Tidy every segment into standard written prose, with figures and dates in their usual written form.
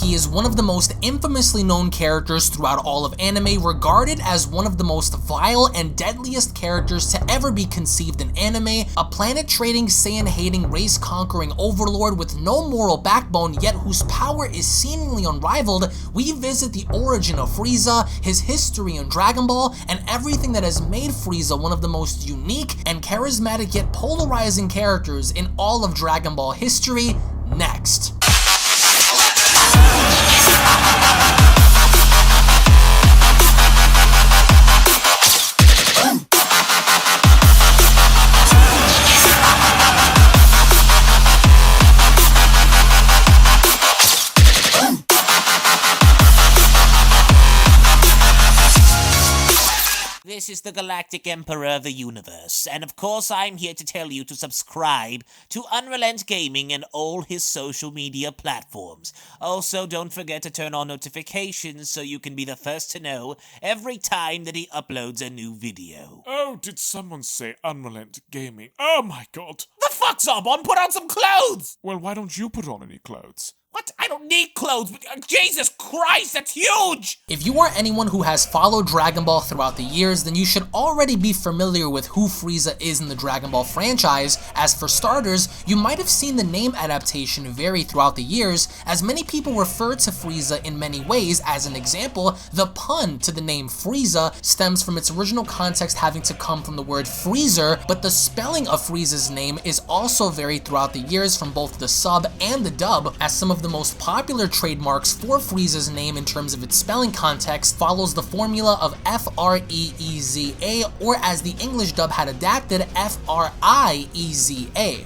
He is one of the most infamously known characters throughout all of anime, regarded as one of the most vile and deadliest characters to ever be conceived in anime, a planet-trading, Saiyan-hating, race-conquering overlord with no moral backbone, yet whose power is seemingly unrivaled. We visit the origin of Frieza, his history in Dragon Ball, and everything that has made Frieza one of the most unique and charismatic yet polarizing characters in all of Dragon Ball history, next. This is the Galactic Emperor of the Universe, and of course I'm here to tell you to subscribe to UnrealEntGaming and all his social media platforms. Also, don't forget to turn on notifications so you can be the first to know every time that he uploads a new video. Oh, did someone say UnrealEntGaming? Oh my god! The fuck's up, on? Put on some clothes! Well, why don't you put on any clothes? What? I don't need clothes. Jesus Christ, that's huge! If you are anyone who has followed Dragon Ball throughout the years, then you should already be familiar with who Frieza is in the Dragon Ball franchise, as for starters, you might have seen the name adaptation vary throughout the years, as many people refer to Frieza in many ways. As an example, the pun to the name Frieza stems from its original context having to come from the word freezer, but the spelling of Frieza's name is also varied throughout the years from both the sub and the dub, as some of the most popular trademarks for Frieza's name in terms of its spelling context follows the formula of F-R-E-E-Z-A, or as the English dub had adapted, F-R-I-E-Z-A.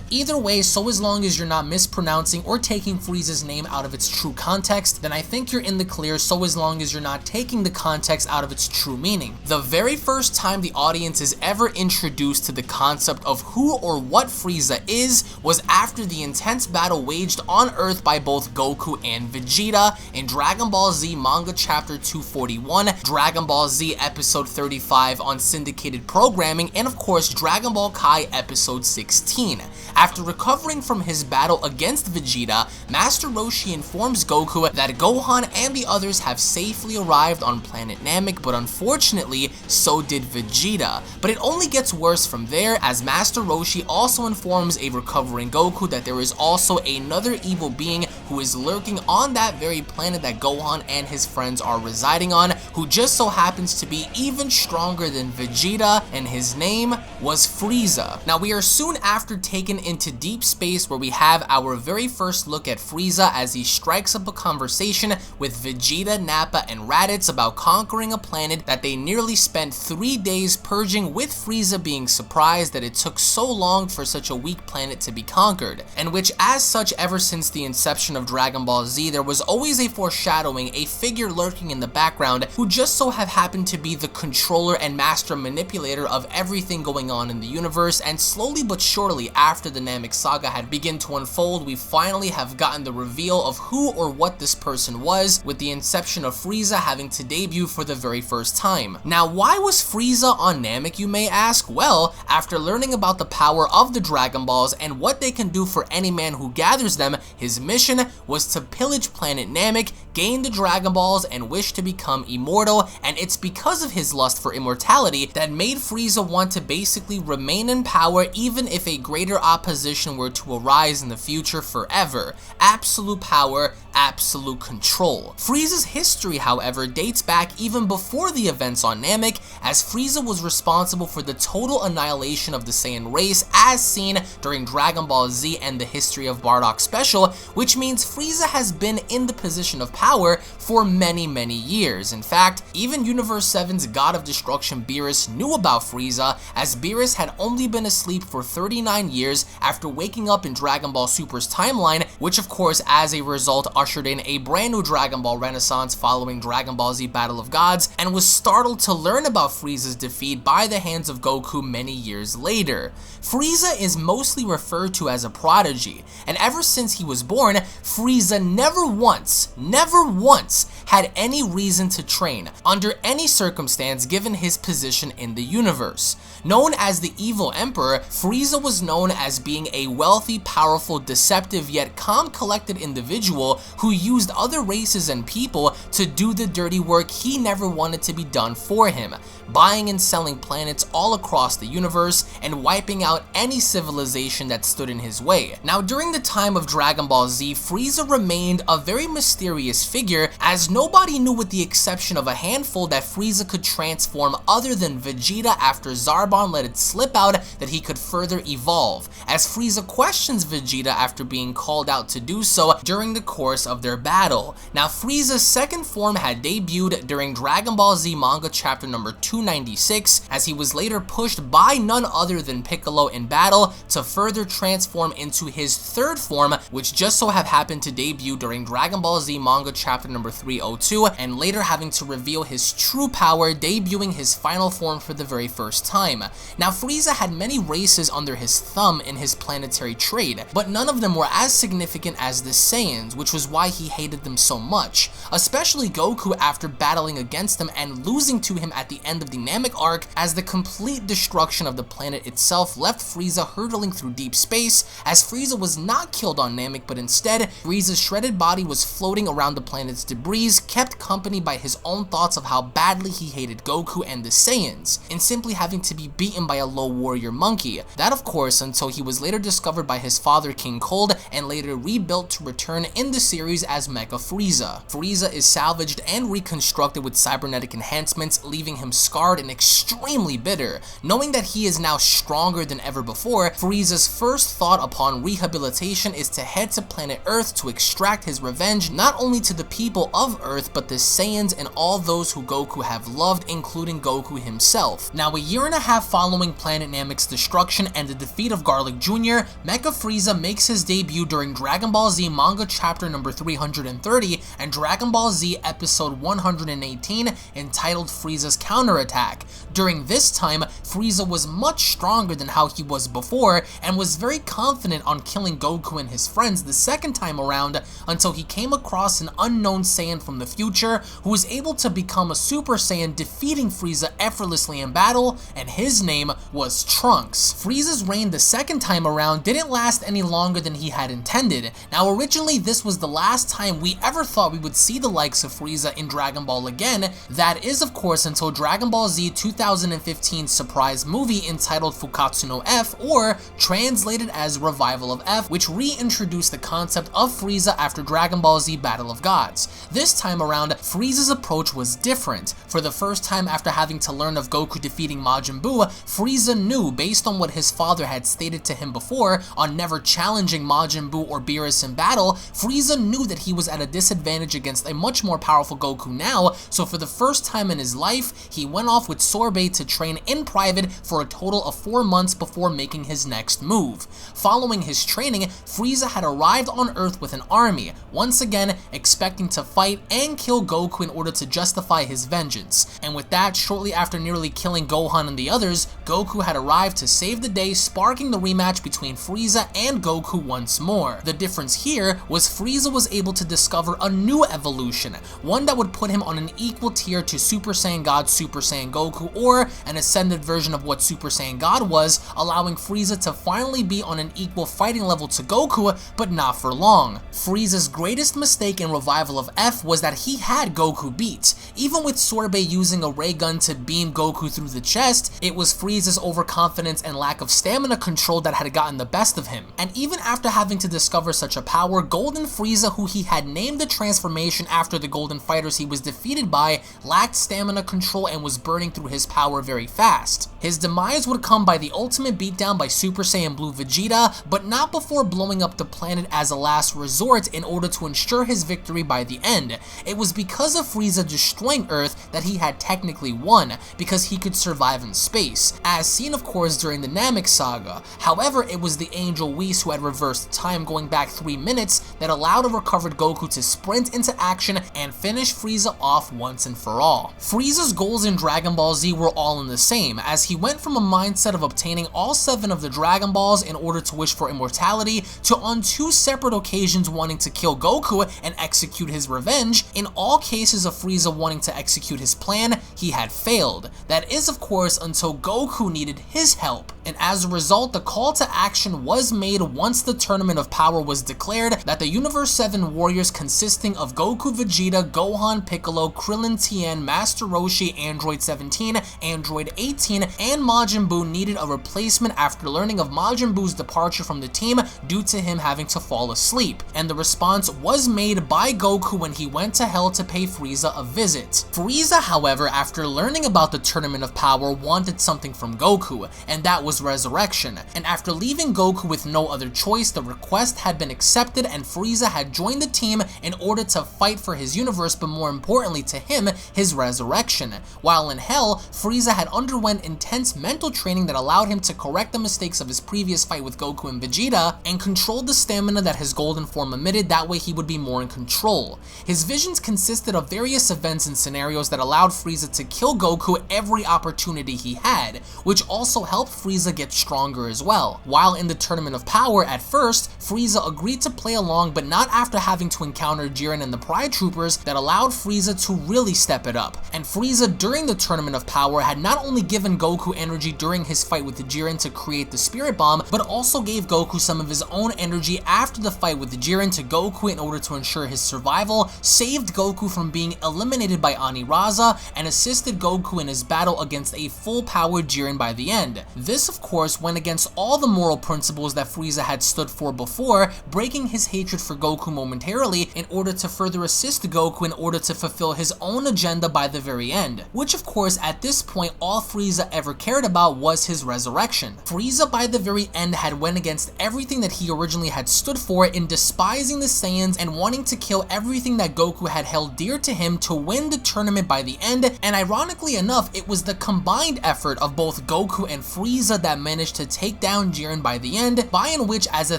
Either way, so as long as you're not mispronouncing or taking Frieza's name out of its true context, then I think you're in the clear, so as long as you're not taking the context out of its true meaning. The very first time the audience is ever introduced to the concept of who or what Frieza is was after the intense battle waged on Earth by both Goku and Vegeta in Dragon Ball Z Manga Chapter 241, Dragon Ball Z Episode 35 on syndicated programming, and of course Dragon Ball Kai Episode 16. After recovering from his battle against Vegeta, Master Roshi informs Goku that Gohan and the others have safely arrived on planet Namek, but unfortunately, so did Vegeta. But it only gets worse from there, as Master Roshi also informs a recovering Goku that there is also another evil being who is lurking on that very planet that Gohan and his friends are residing on, who just so happens to be even stronger than Vegeta, and his name was Frieza. Now we are soon after taken into deep space, where we have our very first look at Frieza as he strikes up a conversation with Vegeta, Nappa, and Raditz about conquering a planet that they nearly spent 3 days purging, with Frieza being surprised that it took so long for such a weak planet to be conquered, and which as such, ever since the inception of Dragon Ball Z, there was always a foreshadowing, a figure lurking in the background who just so have happened to be the controller and master manipulator of everything going on in the universe. And slowly but surely, after the Namek saga had begun to unfold, we finally have gotten the reveal of who or what this person was, with the inception of Frieza having to debut for the very first time. Now, why was Frieza on Namek, you may ask? Well, after learning about the power of the Dragon Balls and what they can do for any man who gathers them, his mission was to pillage planet Namek, gain the Dragon Balls, and wish to become immortal, and it's because of his lust for immortality that made Frieza want to basically remain in power even if a greater opposition were to arise in the future forever. Absolute power, absolute control. Frieza's history, however, dates back even before the events on Namek, as Frieza was responsible for the total annihilation of the Saiyan race as seen during Dragon Ball Z and the History of Bardock special, which means Frieza has been in the position of power for many years. In fact, even Universe 7's God of Destruction Beerus knew about Frieza, as Beerus had only been asleep for 39 years after waking up in Dragon Ball Super's timeline, which of course as a result ushered in a brand new Dragon Ball renaissance following Dragon Ball Z Battle of Gods, and was startled to learn about Frieza's defeat by the hands of Goku many years later. Frieza is mostly referred to as a prodigy, and ever since he was born, Frieza never once had any reason to train under any circumstance given his position in the universe. Known as the Evil Emperor, Frieza was known as being a wealthy, powerful, deceptive, yet calm, collected individual who used other races and people to do the dirty work he never wanted to be done for him, buying and selling planets all across the universe and wiping out any civilization that stood in his way. Now, during the time of Dragon Ball Z, Frieza remained a very mysterious figure, as nobody knew, with the exception of a handful, that Frieza could transform other than Vegeta after Zarbon let it slip out that he could further evolve, as Frieza questions Vegeta after being called out to do so during the course of their battle. Now, Frieza's second form had debuted during Dragon Ball Z manga chapter number 296, as he was later pushed by none other than Piccolo in battle to further transform into his third form, which just so happened to debut during Dragon Ball Z manga chapter number 302, and later having to reveal his true power, debuting his final form for the very first time. Now, Frieza had many races under his thumb in his planetary trade, but none of them were as significant as the Saiyans, which was why he hated them so much, especially Goku after battling against them and losing to him at the end of the Namek arc, as the complete destruction of the planet itself left Frieza hurtling through deep space, as Frieza was not killed on Namek, but instead, Frieza's shredded body was floating around the planet's debris, kept company by his own thoughts of how badly he hated Goku and the Saiyans, and simply having to be beaten by a low warrior monkey. That, of course, until he was later discovered by his father King Cold and later rebuilt to return in the series as Mecha Frieza. Frieza is salvaged and reconstructed with cybernetic enhancements, leaving him scarred and extremely bitter. Knowing that he is now stronger than ever before, Frieza's first thought upon rehabilitation is to head to planet Earth to extract his revenge, not only to the people of Earth, but the Saiyans and all those who Goku have loved, including Goku himself. Now, a year and a half following Planet Namek's destruction and the defeat of Garlic Jr., Mecha Frieza makes his debut during Dragon Ball Z manga chapter number 330 and Dragon Ball Z episode 118, entitled Frieza's Counterattack. During this time, Frieza was much stronger than how he was before and was very confident on killing Goku and his friends the second time around, until he came across an unknown Saiyan from the future who was able to become a Super Saiyan, defeating Frieza effortlessly in battle, and his name was Trunks. Frieza's reign the second time around didn't last any longer than he had intended. Now, originally this was the last time we ever thought we would see the likes of Frieza in Dragon Ball again. That is, of course, until Dragon Ball Z 2015 surprise movie entitled Fukatsu no F, or translated as Revival of F, which reintroduced the concept of Frieza after Dragon Ball Z Battle of Gods. This time around, Frieza's approach was different. For the first time after having to learn of Goku defeating Majin Buu, Frieza knew, based on what his father had stated to him before on never challenging Majin Buu or Beerus in battle, Frieza knew that he was at a disadvantage against a much more powerful Goku now, so for the first time in his life, he went off with Sorbet to train in private for a total of 4 months before making his next move. Following his training, Frieza had arrived on Earth with an army, once again expecting to fight and kill Goku in order to justify his vengeance. And with that, shortly after nearly killing Gohan and the others, Goku had arrived to save the day, sparking the rematch between Frieza and Goku once more. The difference here was Frieza was able to discover a new evolution, one that would put him on an equal tier to Super Saiyan God Super Saiyan Goku, or an ascended version of what Super Saiyan God was, allowing Frieza to finally be on an equal fighting level to Goku, but not for long. Frieza's greatest mistake in Revival of F was that he had Goku beat. Even with Sorbet using a ray gun to beam Goku through the chest, it was Frieza's overconfidence and lack of stamina control that had gotten the best of him. And even after having to discover such a power, Golden Frieza, who he had named the transformation after the Golden Fighters he was defeated by, lacked stamina control and was burning through his power very fast. His demise would come by the ultimate beatdown by Super Saiyan Blue Vegeta, but not before blowing up the planet as a last resort in order to ensure his victory by the end. It was because of Frieza destroying Earth that he had technically won, because he could survive in space, as seen of course during the Namek saga. However, it was the Angel Whis who had reversed time going back 3 minutes that allowed a recovered Goku to sprint into action and finish Frieza off once and for all. Frieza's goals in Dragon Ball Z were all in the same, as he went from a mindset of obtaining all 7 of the Dragon Balls in order to wish for immortality, to on 2 separate occasions wanting to kill Goku and execute his revenge, revenge. In all cases of Frieza wanting to execute his plan, he had failed. That is, of course, until Goku needed his help. And as a result, the call to action was made once the Tournament of Power was declared that the Universe 7 warriors consisting of Goku, Vegeta, Gohan, Piccolo, Krillin, Tien, Master Roshi, Android 17, Android 18, and Majin Buu needed a replacement after learning of Majin Buu's departure from the team due to him having to fall asleep. And the response was made by Goku when he went to Hell to pay Frieza a visit. Frieza, however, after learning about the Tournament of Power, wanted something from Goku, and that was resurrection. And after leaving Goku with no other choice, the request had been accepted and Frieza had joined the team in order to fight for his universe, but more importantly to him, his resurrection. While in Hell, Frieza had underwent intense mental training that allowed him to correct the mistakes of his previous fight with Goku and Vegeta and controlled the stamina that his golden form emitted, that way he would be more in control. His visions consisted of various events and scenarios that allowed Frieza to kill Goku every opportunity he had, which also helped Frieza get stronger as well. While in the Tournament of Power, at first, Frieza agreed to play along, but not after having to encounter Jiren and the Pride Troopers that allowed Frieza to really step it up. And Frieza during the Tournament of Power had not only given Goku energy during his fight with Jiren to create the Spirit Bomb, but also gave Goku some of his own energy after the fight with Jiren to Goku in order to ensure his survival, saved Goku from being eliminated by Aniraza, and assisted Goku in his battle against a full-powered Jiren by the end. This, of course, went against all the moral principles that Frieza had stood for before, breaking his hatred for Goku momentarily in order to further assist Goku in order to fulfill his own agenda by the very end. Which, of course, at this point, all Frieza ever cared about was his resurrection. Frieza by the very end had went against everything that he originally had stood for in despising the Saiyans and wanting to kill everything that Goku had held dear to him to win the tournament by the end, and ironically enough, it was the combined effort of both Goku and Frieza that managed to take down Jiren by the end, by in which, as a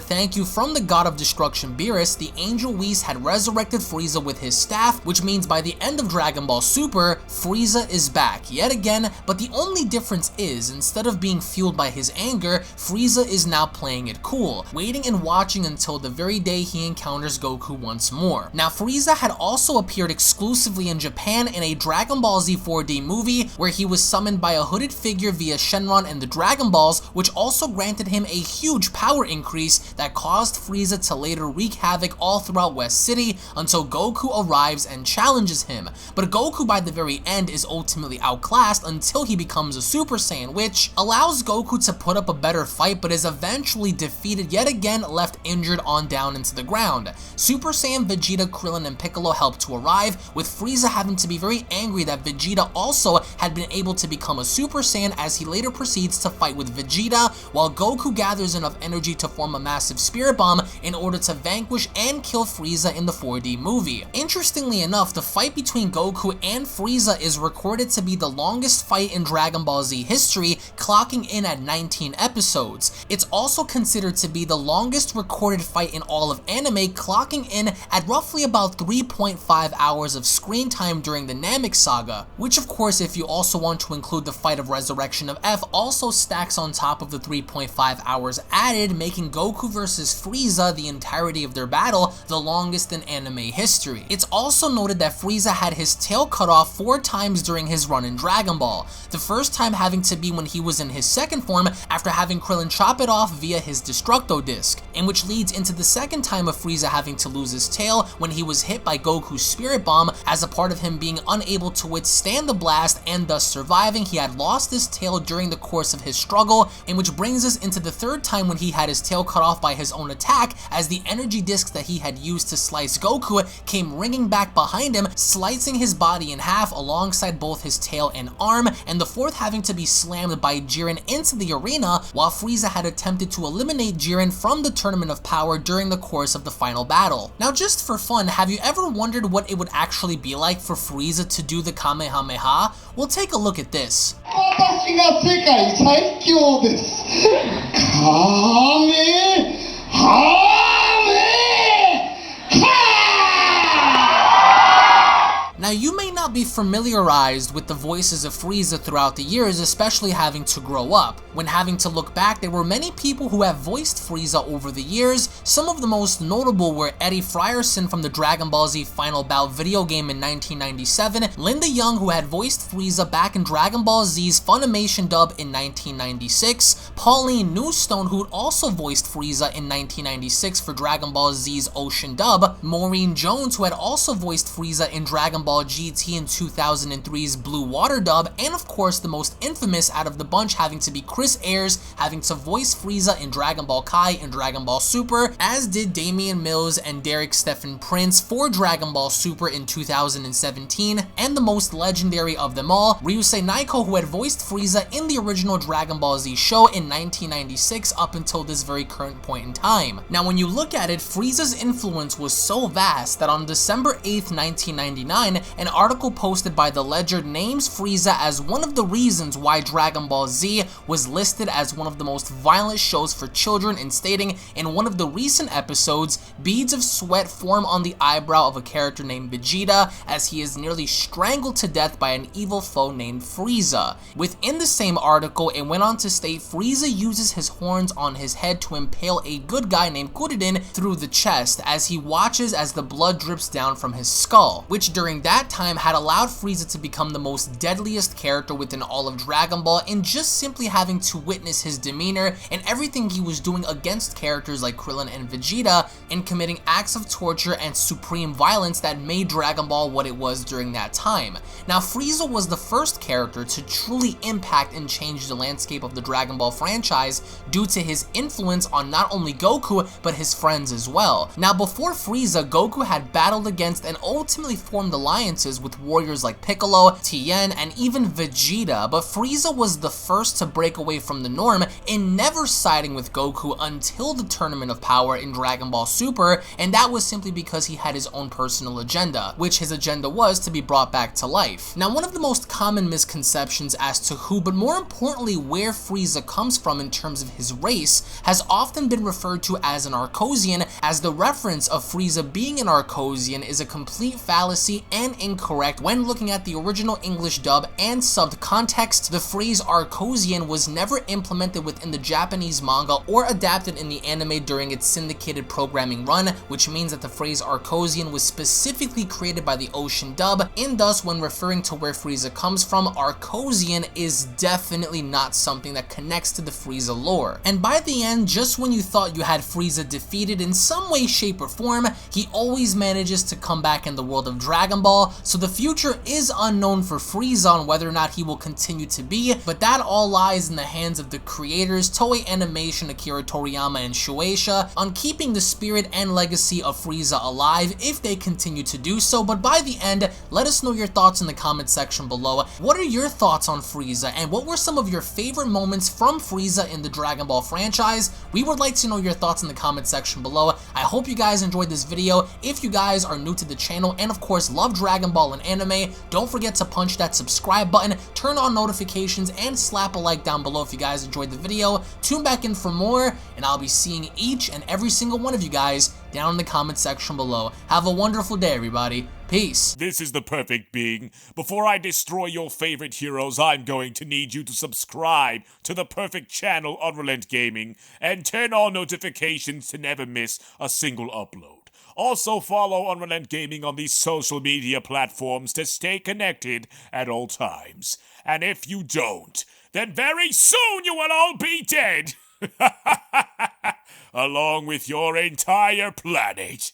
thank you from the God of Destruction Beerus, the Angel Whis had resurrected Frieza with his staff, which means by the end of Dragon Ball Super, Frieza is back yet again, but the only difference is, instead of being fueled by his anger, Frieza is now playing it cool, waiting and watching until the very day he encounters Goku once more. Now, Frieza had also appeared exclusively in Japan in a Dragon Ball Z 4D movie, where he was summoned by a hooded figure via Shenron and the Dragon Balls, which also granted him a huge power increase that caused Frieza to later wreak havoc all throughout West City until Goku arrives and challenges him. But Goku by the very end is ultimately outclassed until he becomes a Super Saiyan, which allows Goku to put up a better fight but is eventually defeated yet again, left injured on down into the ground. Super Saiyan Vegeta, Krillin, and Piccolo help to arrive, with Frieza having to be very angry that Vegeta also had been able to become a Super Saiyan, as he later proceeds to fight with Vegeta, while Goku gathers enough energy to form a massive Spirit Bomb in order to vanquish and kill Frieza in the 4D movie. Interestingly enough, the fight between Goku and Frieza is recorded to be the longest fight in Dragon Ball Z history, clocking in at 19 episodes. It's also considered to be the longest recorded fight in all of anime, clocking in at roughly about 3.5 hours of screen time during the Namek saga, which of course, if you also want to include the fight of Resurrection of F, also stacks on top of the 3.5 hours added, making Goku vs Frieza, the entirety of their battle, the longest in anime history. It's also noted that Frieza had his tail cut off 4 times during his run in Dragon Ball, the first time having to be when he was in his second form after having Krillin chop it off via his Destructo Disc, and which leads into the second time of Frieza having to lose his tail when he was hit by Goku's Spirit Bomb, as a part of him being unable to withstand the blast and thus surviving. He had lost his tail during the course of his struggle, and which brings us into the third time when he had his tail cut off by his own attack, as the energy discs that he had used to slice Goku came ringing back behind him, slicing his body in half alongside both his tail and arm, and the fourth having to be slammed by Jiren into the arena, while Frieza had attempted to eliminate Jiren from the Tournament of Power during the course of the final battle. Now, just for fun, have you ever wondered what it would actually be like for Frieza to do the Kamehameha? Well, take a look at this. Now, you may not be familiarized with the voices of Frieza throughout the years, especially having to grow up. When having to look back, there were many people who have voiced Frieza over the years. Some of the most notable were Eddie Frierson from the Dragon Ball Z Final Bout video game in 1997, Linda Young, who had voiced Frieza back in Dragon Ball Z's Funimation dub in 1996, Pauline Newstone, who also voiced Frieza in 1996 for Dragon Ball Z's Ocean dub, Maureen Jones, who had also voiced Frieza in Dragon Ball GT in 2003's Blue Water dub, and of course the most infamous out of the bunch having to be Chris Ayres, having to voice Frieza in Dragon Ball Kai and Dragon Ball Super, as did Damian Mills and Derek Stephen Prince for Dragon Ball Super in 2017, and the most legendary of them all, Ryusei Naiko, who had voiced Frieza in the original Dragon Ball Z show in 1996 up until this very current point in time. Now, when you look at it, Frieza's influence was so vast that on December 8th, 1999, an article posted by The Ledger names Frieza as one of the reasons why Dragon Ball Z was listed as one of the most violent shows for children, and stating in one of the recent episodes, beads of sweat form on the eyebrow of a character named Vegeta as he is nearly strangled to death by an evil foe named Frieza. Within the same article, it went on to state Frieza uses his horns on his head to impale a good guy named Kuririn through the chest as he watches as the blood drips down from his skull, which during that time had allowed Frieza to become the most deadliest character within all of Dragon Ball, and just simply having to witness his demeanor and everything he was doing against characters like Krillin and Vegeta, and committing acts of torture and supreme violence that made Dragon Ball what it was during that time. Now, Frieza was the first character to truly impact and change the landscape of the Dragon Ball franchise due to his influence on not only Goku, but his friends as well. Now, before Frieza, Goku had battled against and ultimately formed alliances with warriors like Piccolo, Tien, and even Vegeta, but Frieza was the first to break away from the norm in never siding with Goku until the Tournament of Power in Dragon Ball Super, and that was simply because he had his own personal agenda, which his agenda was to be brought back to life. Now, one of the most common misconceptions as to who, but more importantly where Frieza comes from in terms of his race, has often been referred to as an Arcosian, as the reference of Frieza being an Arcosian is a complete fallacy and incorrect when looking at the original English dub and subbed context. The phrase Arcosian was never implemented within the Japanese manga or adapted in the anime during its syndicated programming run, which means that the phrase Arcosian was specifically created by the Ocean dub, and thus when referring to where Frieza comes from, Arcosian is definitely not something that connects to the Frieza lore. And by the end, just when you thought you had Frieza defeated in some way, shape, or form, he always manages to come back in the world of Dragon Ball, so the future is unknown for Frieza on whether or not he will continue to be, but that all lies in the hands of the creators, Toei Animation, Akira Toriyama, and Shueisha, on keeping the spirit and legacy of Frieza alive if they continue to do so. But by the end, let us know your thoughts in the comment section below. What are your thoughts on Frieza, and what were some of your favorite moments from Frieza in the Dragon Ball franchise? We would like to know your thoughts in the comment section below. I hope you guys enjoyed this video. If you guys are new to the channel and of course love Dragon Ball and anime, don't forget to punch that subscribe button, turn on notifications, and slap a like down below if you guys enjoyed the video. Tune back in for more, and I'll be seeing each and every single one of you guys down in the comment section below. Have a wonderful day, everybody. Peace. This is the perfect being. Before I destroy your favorite heroes, I'm going to need you to subscribe to the perfect channel UnrealEntGaming and turn on notifications to never miss a single upload. Also follow UnrealEntGaming on these social media platforms to stay connected at all times. And if you don't, then very soon you will all be dead. Along with your entire planet.